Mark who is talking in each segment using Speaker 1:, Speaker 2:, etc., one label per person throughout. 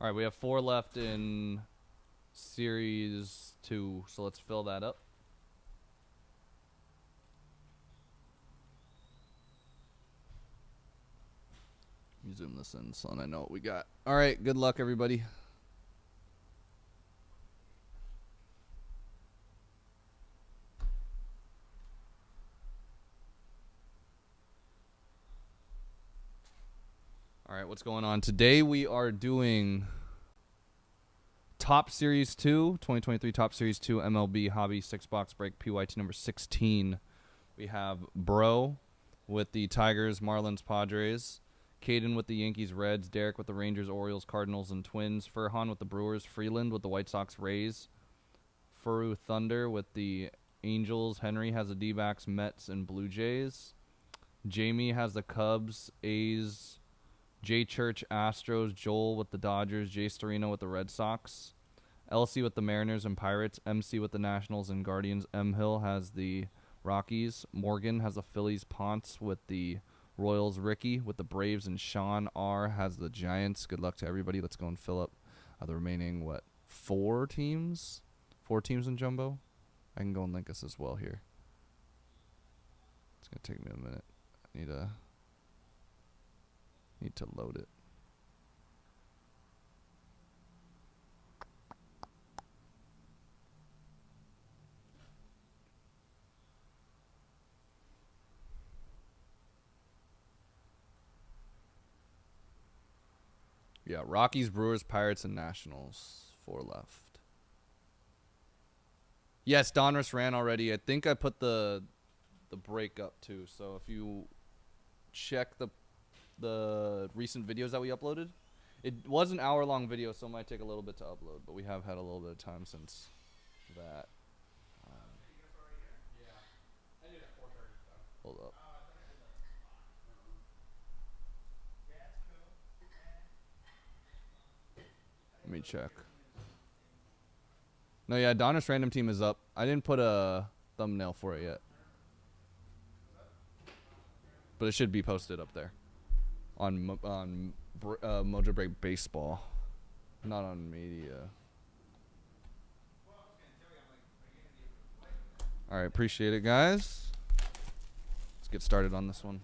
Speaker 1: All right, we have 4 left in Series 2, so let's fill that up. Let me zoom this in so I know what we got. All right, good luck, everybody. All right, what's going on? Today we are doing Top Series 2, 2023 Top Series 2 MLB Hobby 6-box break PYT number 16. We have Bro with the Tigers, Marlins, Padres. Caden with the Yankees, Reds. Derek with the Rangers, Orioles, Cardinals, and Twins. Furhan with the Brewers. Freeland with the White Sox, Rays. Furu Thunder with the Angels. Henry has the D-backs, Mets, and Blue Jays. Jamie has the Cubs, A's. Jay Church, Astros. Joel with the Dodgers. Jay Storino with the Red Sox. Elsie with the Mariners and Pirates. MC with the Nationals and Guardians. M. Hill has the Rockies. Morgan has the Phillies. Ponce with the Royals. Ricky with the Braves. And Sean R. has the Giants. Good luck to everybody. Let's go and fill up the remaining, 4 teams? 4 teams in Jumbo? I can go and link us as well here. It's going to take me a minute. I need to load it. Yeah, Rockies, Brewers, Pirates, and Nationals. 4 left. Yes, Donruss ran already. I think I put the break up too. So if you check the recent videos that we uploaded, it was an hour-long video, so it might take a little bit to upload. But we have had a little bit of time since that. Hold up. Let me check. No, yeah, Donruss Random Team is up. I didn't put a thumbnail for it yet. But it should be posted up there. On Mojo Break Baseball. Not on media. Alright, appreciate it, guys. Let's get started on this one.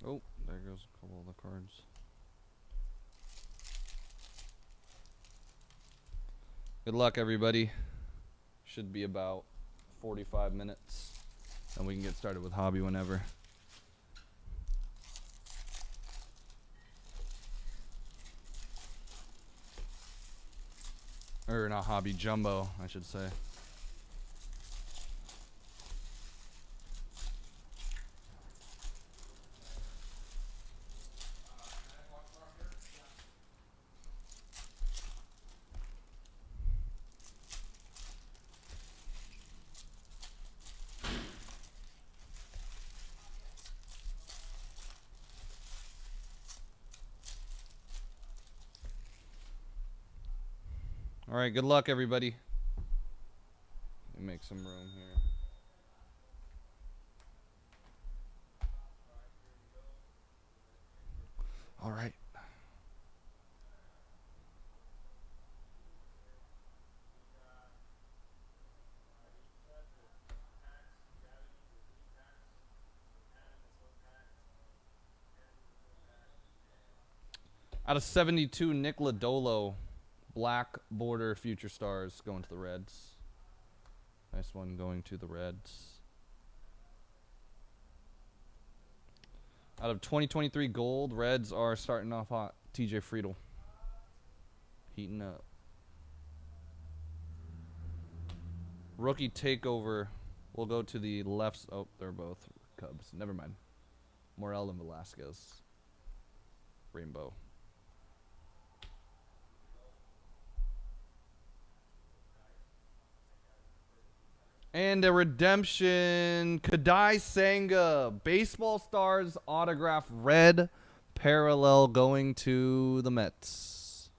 Speaker 1: Oh, there goes a couple of the cards. Good luck, everybody. Should be about 45 minutes. And we can get started with Hobby whenever. Or not Hobby, Jumbo, I should say. All right, good luck, everybody. Let me make some room here. All right. Out of 72, Nick Lodolo. Black border future stars going to the Reds. Nice one going to the Reds. Out of 2023 gold, Reds are starting off hot. TJ Friedl. Heating up. Rookie takeover. We'll go to the left. Oh, they're both Cubs. Never mind. Morel and Velasquez. Rainbow. And a redemption. Kadai Senga. Baseball Stars autograph red parallel going to the Mets.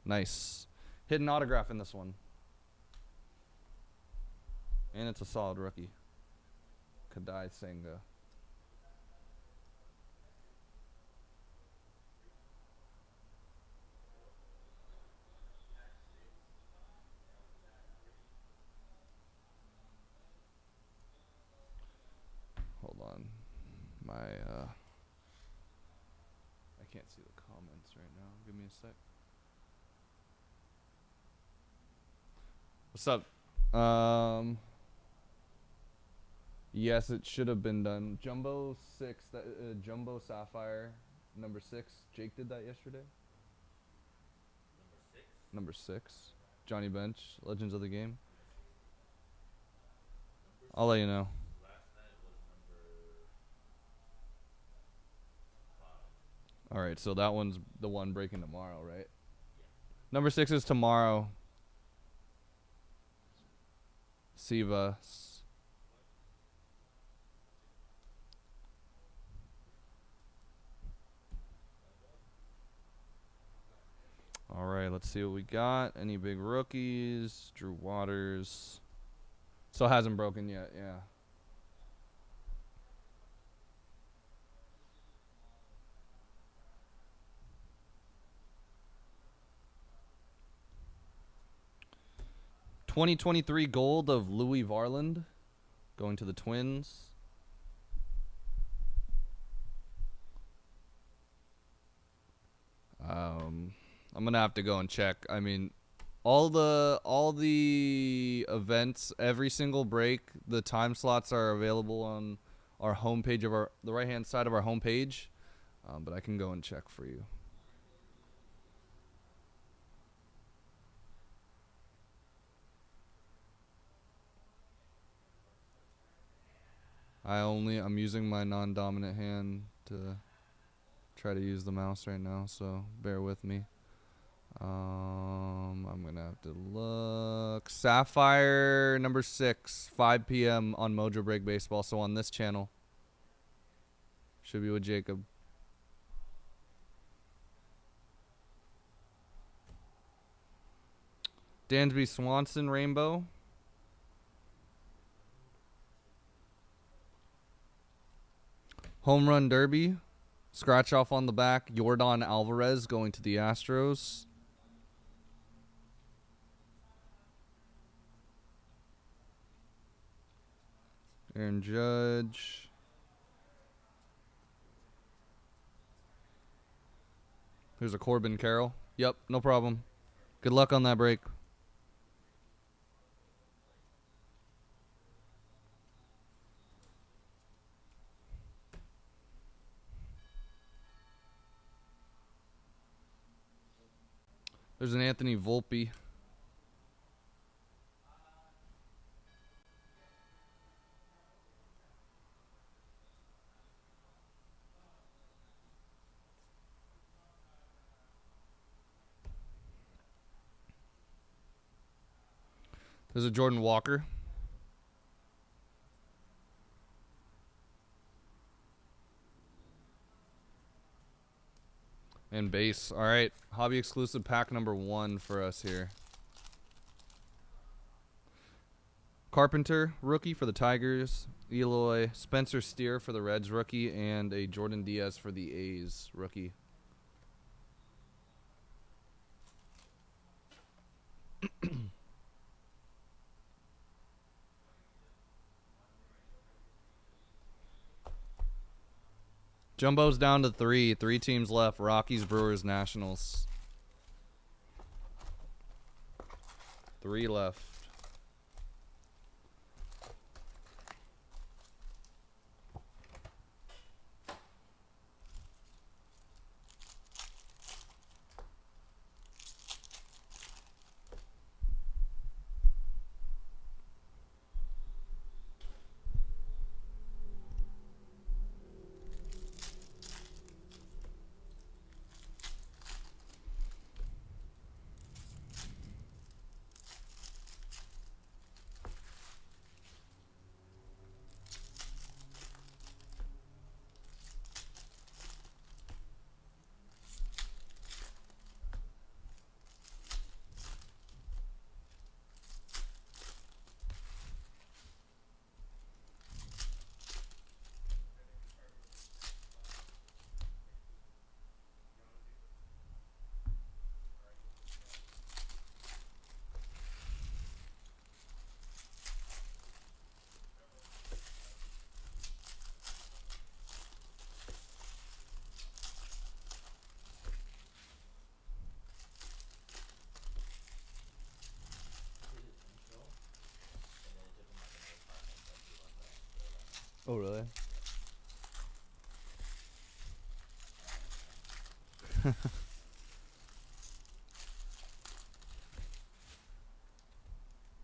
Speaker 1: Nice. Hidden autograph in this one. And it's a solid rookie. Kadai Senga. Hold on. I can't see the comments right now. Give me a sec. What's up? Yes, it should have been done. Jumbo 6, Jumbo Sapphire, number 6. Jake did that yesterday. Number 6. Johnny Bench, Legends of the Game. I'll let you know. All right, so that one's the one breaking tomorrow, right? Number 6 is tomorrow. Siva. All right, let's see what we got. Any big rookies? Drew Waters. Still hasn't broken yet, yeah. '23 gold of Louis Varland going to the Twins. I'm gonna have to go and check. I mean, all the events, every single break, the time slots are available on our homepage of the right hand side of our homepage. But I can go and check for you. I'm using my non-dominant hand to try to use the mouse right now, so bear with me. I'm gonna have to look. Sapphire number 6, 5 p.m. on Mojo Break Baseball. So on this channel, should be with Jacob. Dansby Swanson Rainbow. Home Run Derby. Scratch off on the back. Yordan Alvarez going to the Astros. Aaron Judge. Here's a Corbin Carroll. Yep, no problem. Good luck on that break. There's an Anthony Volpe. There's a Jordan Walker. And base. All right. Hobby exclusive pack number 1 for us here. Carpenter, rookie for the Tigers. Eloy. Spencer Steer for the Reds, rookie. And a Jordan Diaz for the A's, rookie. Jumbo's down to 3. 3 teams left. Rockies, Brewers, Nationals. 3 left. Oh, really?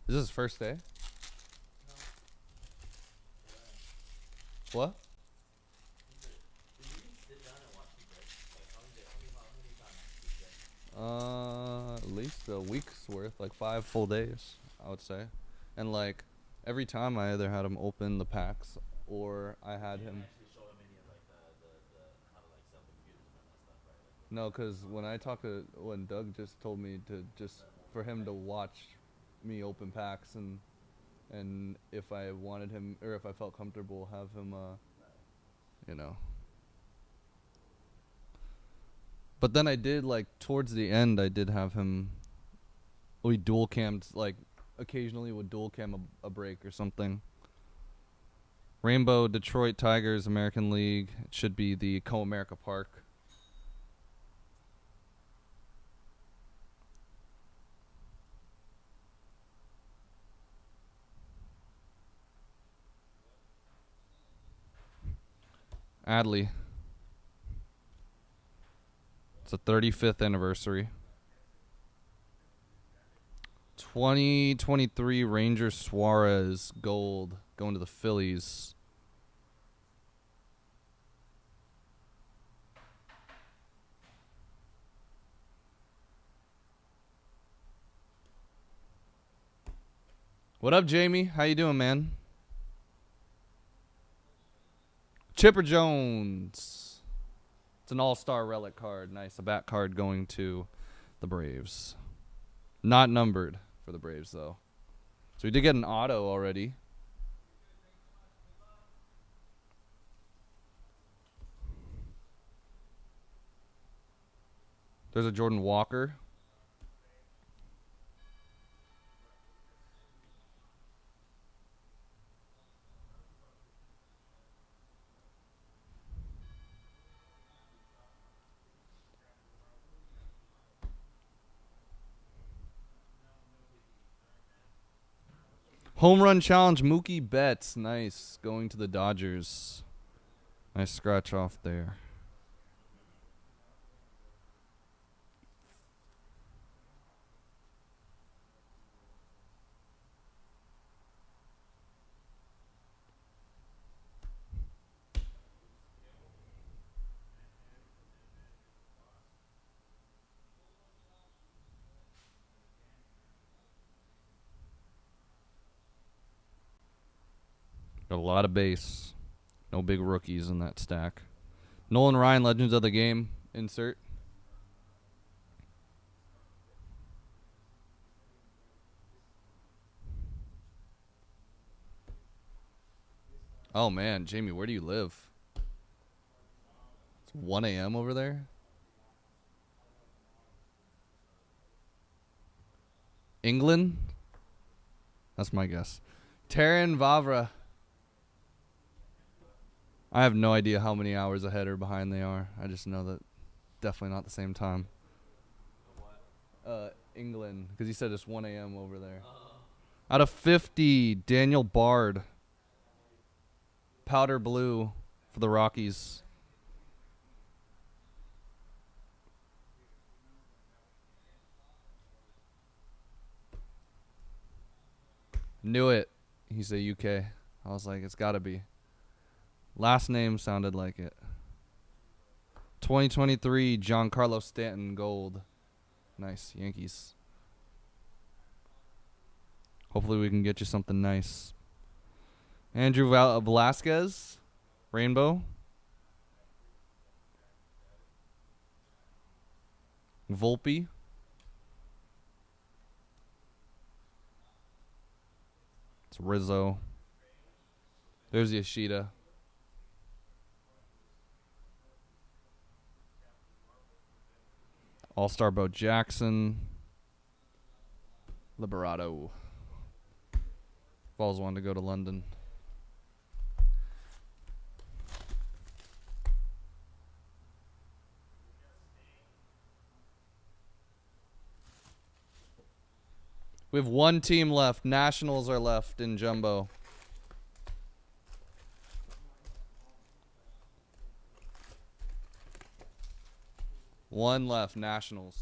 Speaker 1: Is this his first day? What? At least a week's worth, like 5 full days, I would say. And like every time I either had him open the packs or I had him. No, because when Doug just told me to just for him to watch me open packs and if I wanted him or if I felt comfortable, have him, you know. But then I did like towards the end, I did have him. We dual cammed like occasionally would dual cam a break or something. Rainbow Detroit Tigers American League. It should be the Co-America Park. Adley. It's the 35th anniversary. 2023 Ranger Suarez gold going to the Phillies. What up, Jamie? How you doing, man? Chipper Jones. It's an all-star relic card. Nice. A bat card going to the Braves. Not numbered for the Braves, though. So we did get an auto already. There's a Jordan Walker. Home run challenge, Mookie Betts. Nice. Going to the Dodgers. Nice scratch off there. Got a lot of base. No big rookies in that stack. Nolan Ryan, Legends of the Game. Insert. Oh, man. Jamie, where do you live? It's 1 a.m. over there? England? That's my guess. Taryn Vavra. I have no idea how many hours ahead or behind they are. I just know that definitely not the same time. England because he said it's 1 a.m. over there. Out of 50, Daniel Bard. Powder blue for the Rockies. Knew it. He's a UK. I was like, it's got to be. Last name sounded like it. 2023, Giancarlo Stanton gold. Nice, Yankees. Hopefully we can get you something nice. Andrew Velasquez, rainbow. Volpe. It's Rizzo. There's Yoshida. All-Star Bo Jackson. Liberato. Balls wanted to go to London. We have one team left. Nationals are left in Jumbo. One left, Nationals.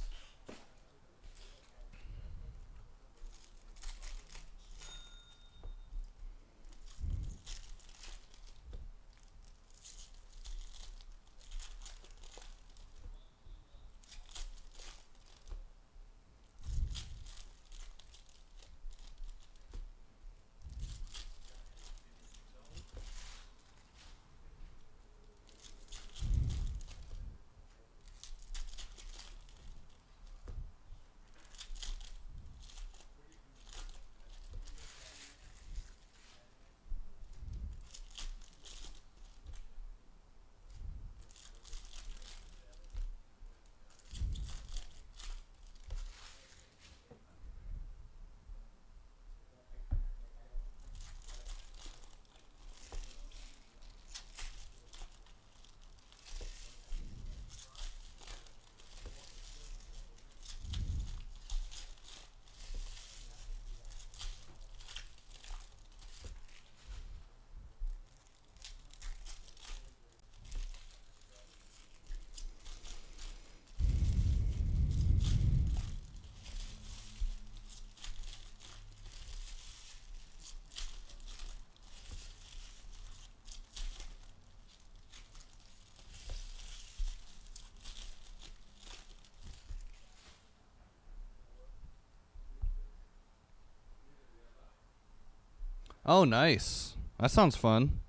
Speaker 1: Oh, nice. That sounds fun.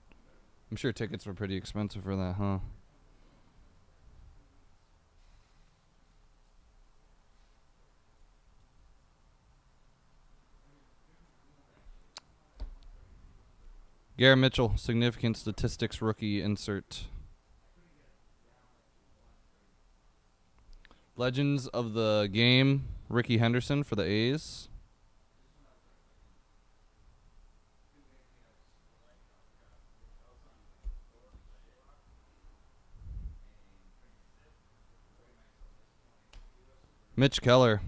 Speaker 1: I'm sure tickets were pretty expensive for that, huh? Garrett Mitchell, significant statistics rookie insert. Legends of the game, Ricky Henderson for the A's. Mitch Keller.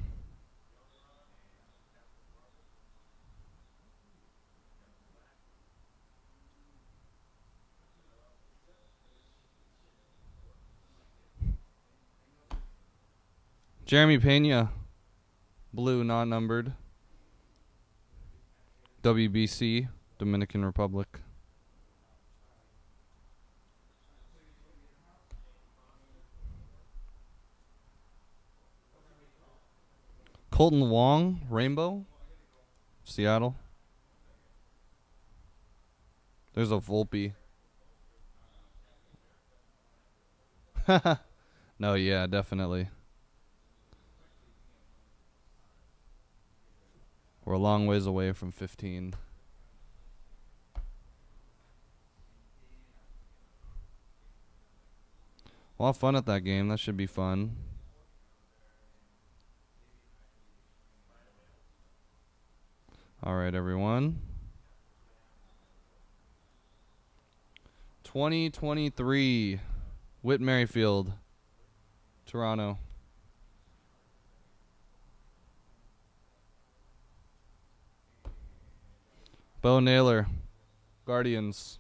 Speaker 1: Jeremy Pena. Blue, not numbered. WBC, Dominican Republic. Colton Wong, rainbow. Seattle. There's a Volpe. No, yeah, definitely. We're a long ways away from 15. We'll have fun at that game. That should be fun. All right, everyone. 2023, Whit Merrifield, Toronto. Bo Naylor, Guardians.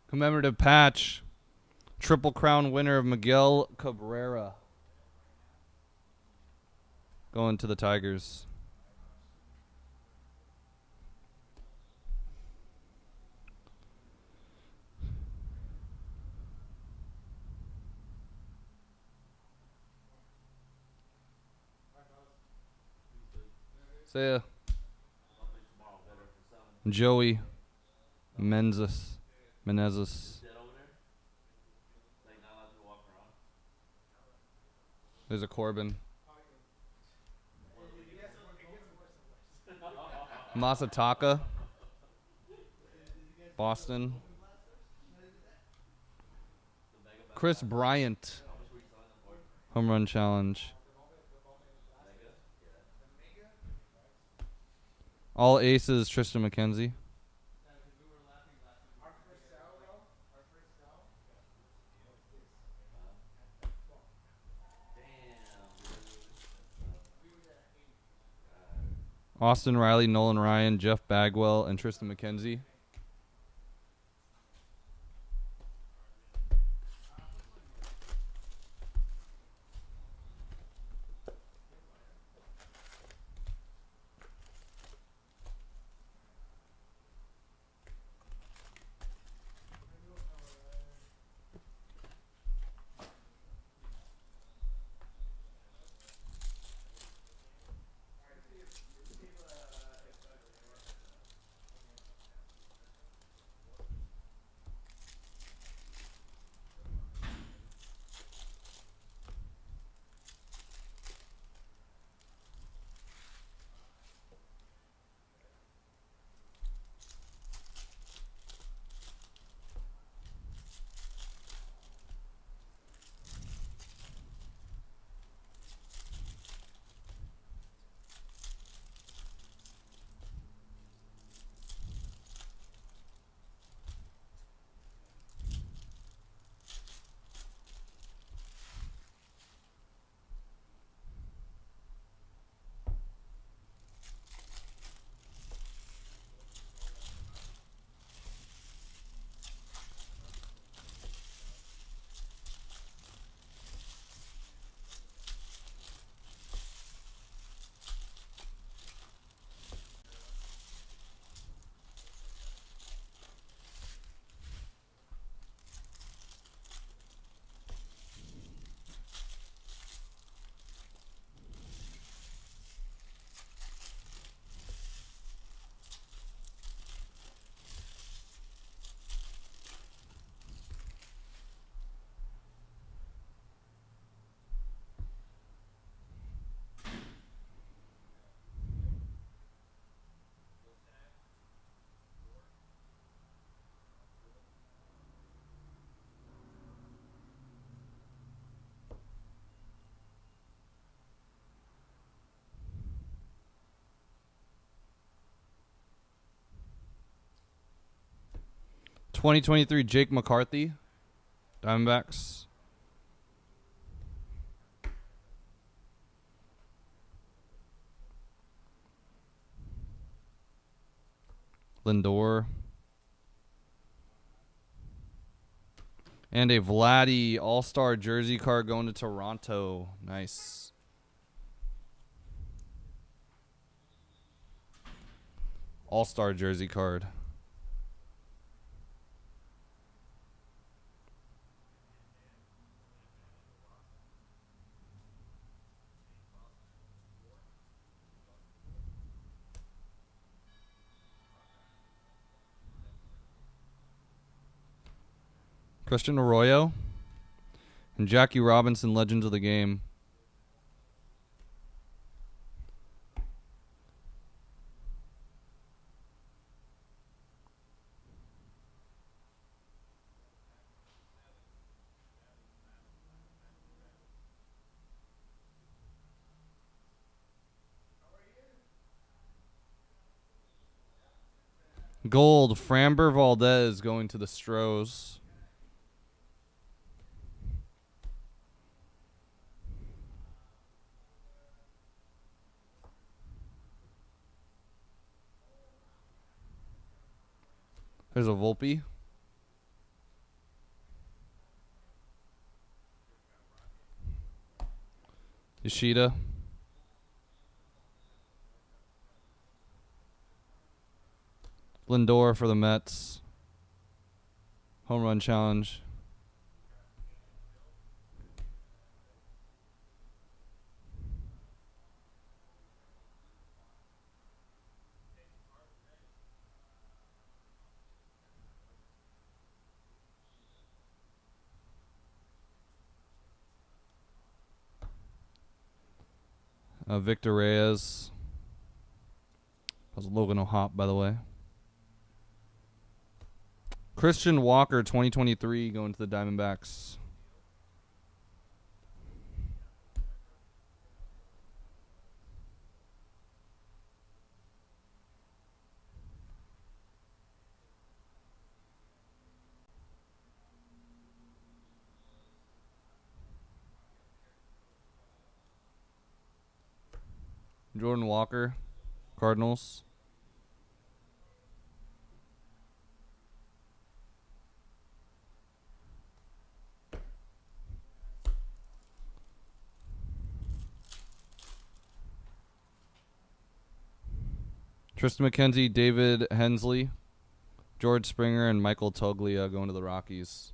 Speaker 1: Commemorative patch. Triple Crown winner of Miguel Cabrera. Going to the Tigers. See ya. Joey Menezes. There's a Corbin. Masataka. Boston. Chris Bryant. Home run challenge. All aces, Tristan McKenzie. Austin Riley, Nolan Ryan, Jeff Bagwell, and Tristan McKenzie. (2023) Jake McCarthy, Diamondbacks. Lindor. And a Vladdy All-Star jersey card going to Toronto. Nice. All-Star jersey card. Christian Arroyo and Jackie Robinson, Legends of the Game. Gold, Framber Valdez going to the Stros. There's a Volpe. Yoshida. Lindor for the Mets. Home run challenge. Victor Reyes. That was Logan O'Hop, by the way. Christian Walker, 2023, going to the Diamondbacks. Jordan Walker, Cardinals. Tristan McKenzie, David Hensley, George Springer, and Michael Toglia going to the Rockies.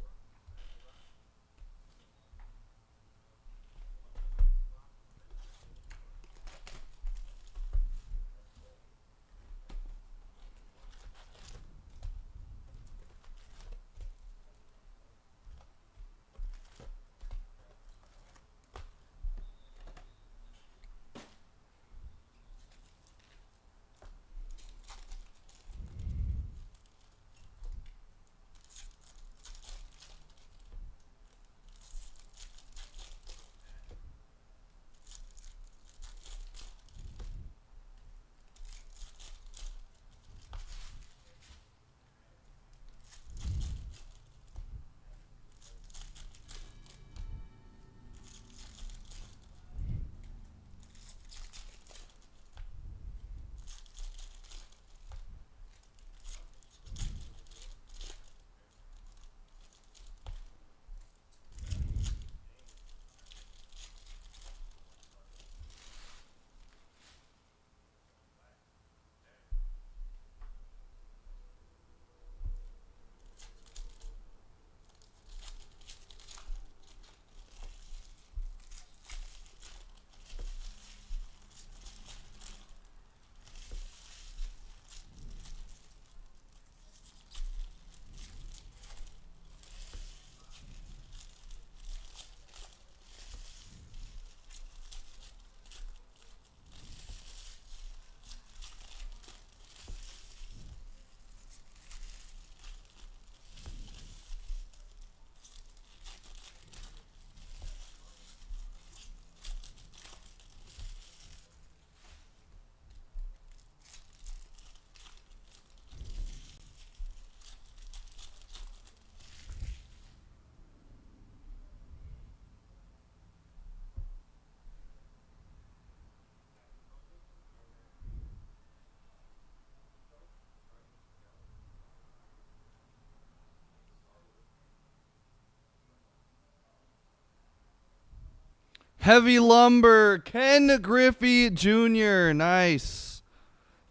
Speaker 1: Heavy Lumber, Ken Griffey Jr. Nice.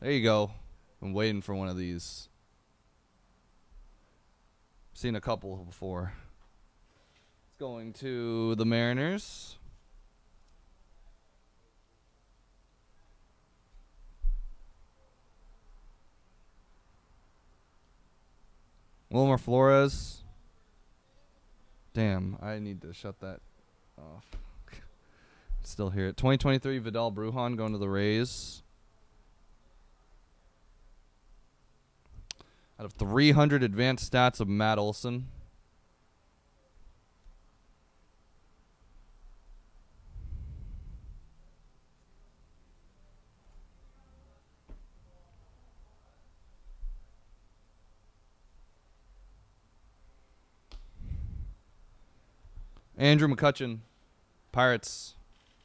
Speaker 1: There you go. I'm waiting for one of these. Seen a couple before. It's going to the Mariners. Wilmer Flores. Damn, I need to shut that off. Still hear it. 2023 Vidal Brujan going to the Rays. Out of 300 advanced stats of Matt Olson. Andrew McCutchen, Pirates,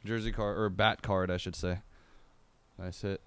Speaker 1: jersey card, or bat card, I should say. Nice hit.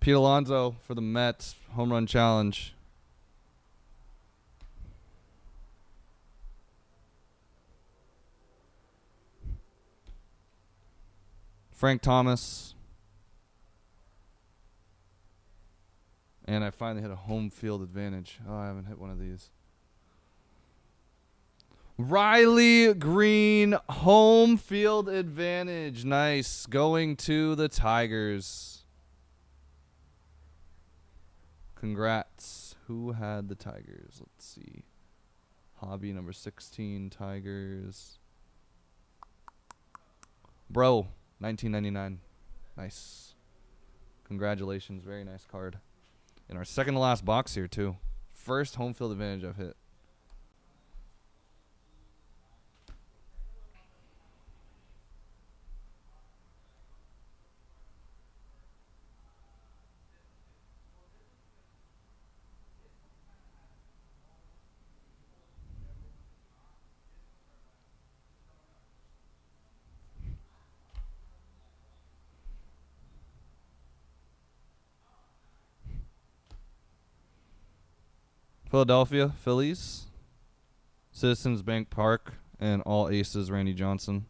Speaker 1: Pete Alonso for the Mets. Home run challenge. Frank Thomas. And I finally hit a home field advantage. Oh, I haven't hit one of these. Riley Green, home field advantage. Nice. Going to the Tigers. Congrats. Who had the Tigers? Let's see. Hobby number 16, Tigers. Bro, 1999. Nice. Congratulations. Very nice card. In our second to last box here, too. First home field advantage I've hit. Philadelphia, Phillies. Citizens Bank Park, and all aces, Randy Johnson.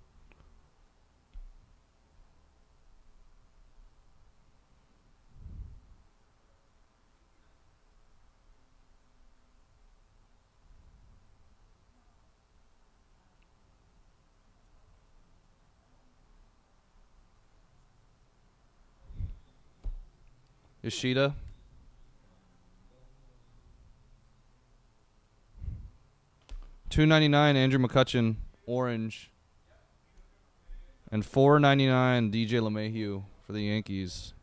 Speaker 1: Ishida. $2.99 Andrew McCutchen, orange. And $4.99 DJ LeMahieu for the Yankees.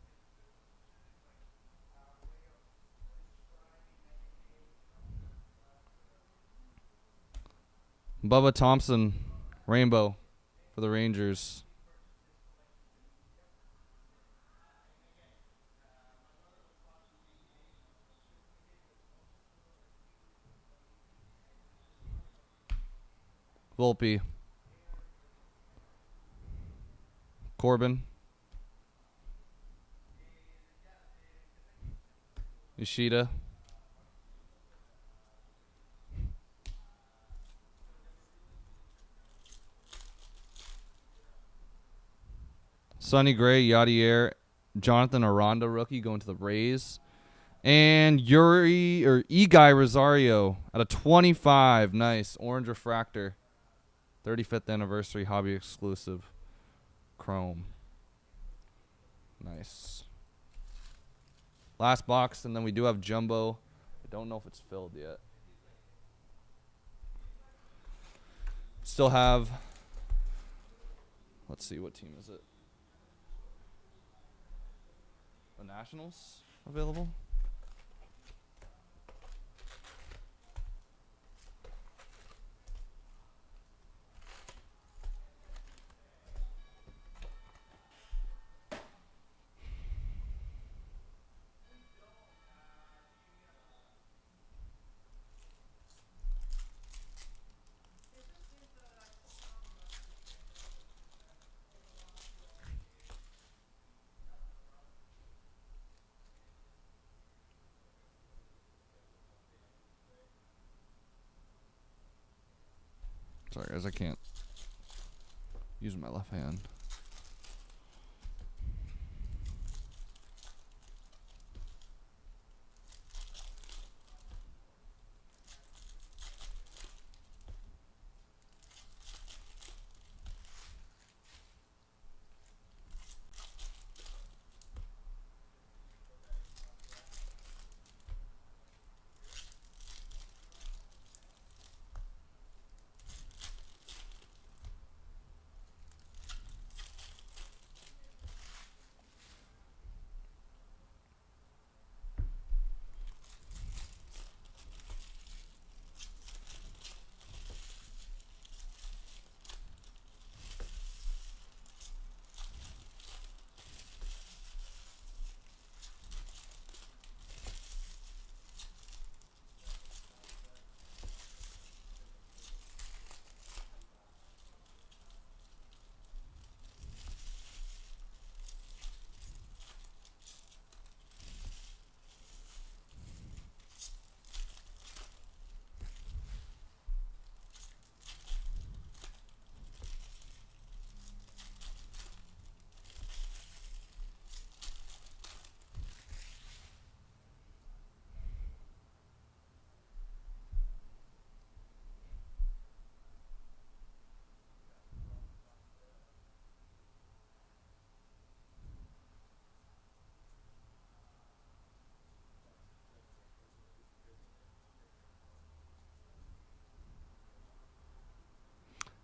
Speaker 1: Bubba Thompson, rainbow for the Rangers. Volpe. Corbin. Ishida. Sonny Gray, Yadier, Jonathan Aranda rookie going to the Rays. And Eguy Rosario at a 25. Nice. Orange refractor. 35th anniversary hobby exclusive. Chrome. Nice. Last box, and then we do have jumbo. I don't know if it's filled yet. Still have, let's see, what team is it? The Nationals available? Sorry, guys, I can't use my left hand.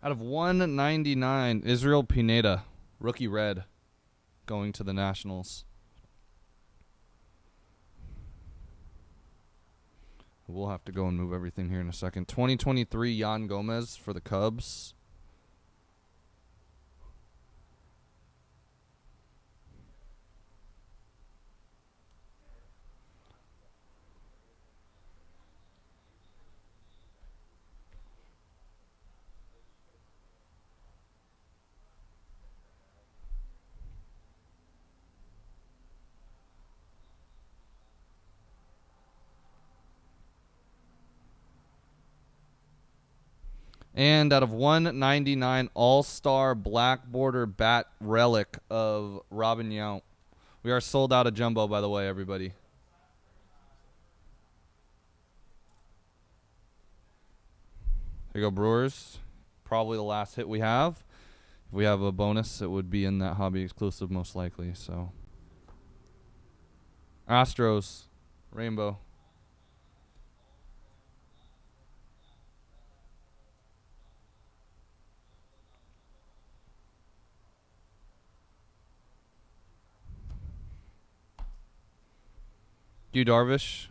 Speaker 1: Out of 199, Israel Pineda, rookie red, going to the Nationals. We'll have to go and move everything here in a second. 2023, Yan Gomez for the Cubs. And out of 199, All-Star Black Border Bat Relic of Robin Yount. We are sold out of Jumbo, by the way, everybody. Here you go, Brewers. Probably the last hit we have. If we have a bonus, it would be in that hobby exclusive most likely. So, Astros, Rainbow. Yu Darvish.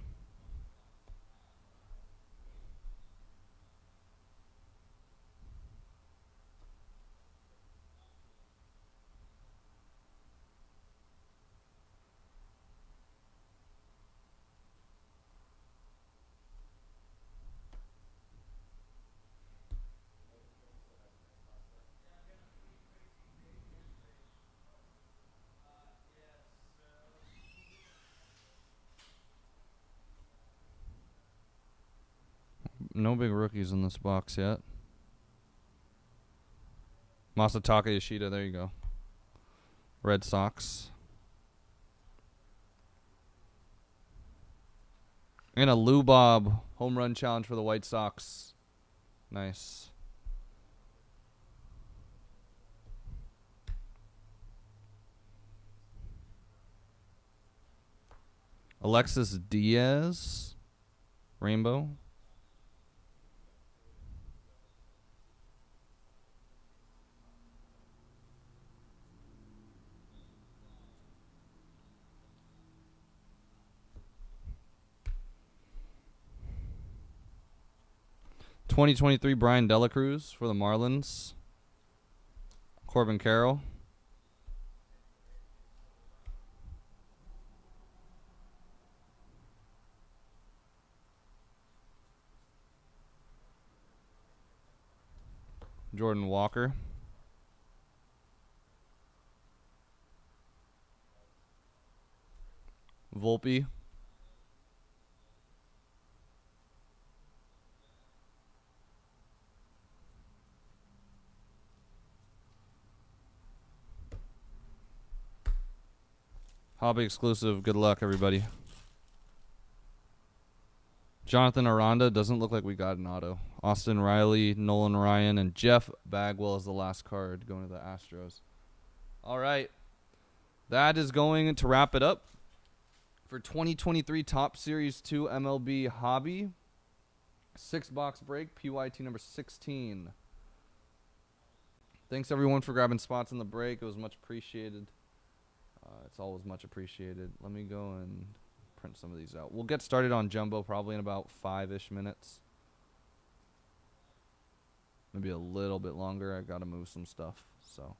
Speaker 1: No big rookies in this box yet. Masataka Yoshida, there you go. Red Sox. And a Lou Bob home run challenge for the White Sox. Nice. Alexis Diaz, Rainbow. (2023) Brian Delacruz for the Marlins. Corbin Carroll. Jordan Walker. Volpe. Hobby exclusive. Good luck, everybody. Jonathan Aranda. Doesn't look like we got an auto. Austin Riley, Nolan Ryan, and Jeff Bagwell is the last card going to the Astros. All right. That is going to wrap it up for 2023 Top Series 2 MLB Hobby. 6-box break, PYT number 16. Thanks, everyone, for grabbing spots in the break. It was much appreciated. It's always much appreciated. Let me go and print some of these out. We'll get started on Jumbo probably in about 5-ish minutes. Maybe a little bit longer. I got to move some stuff. So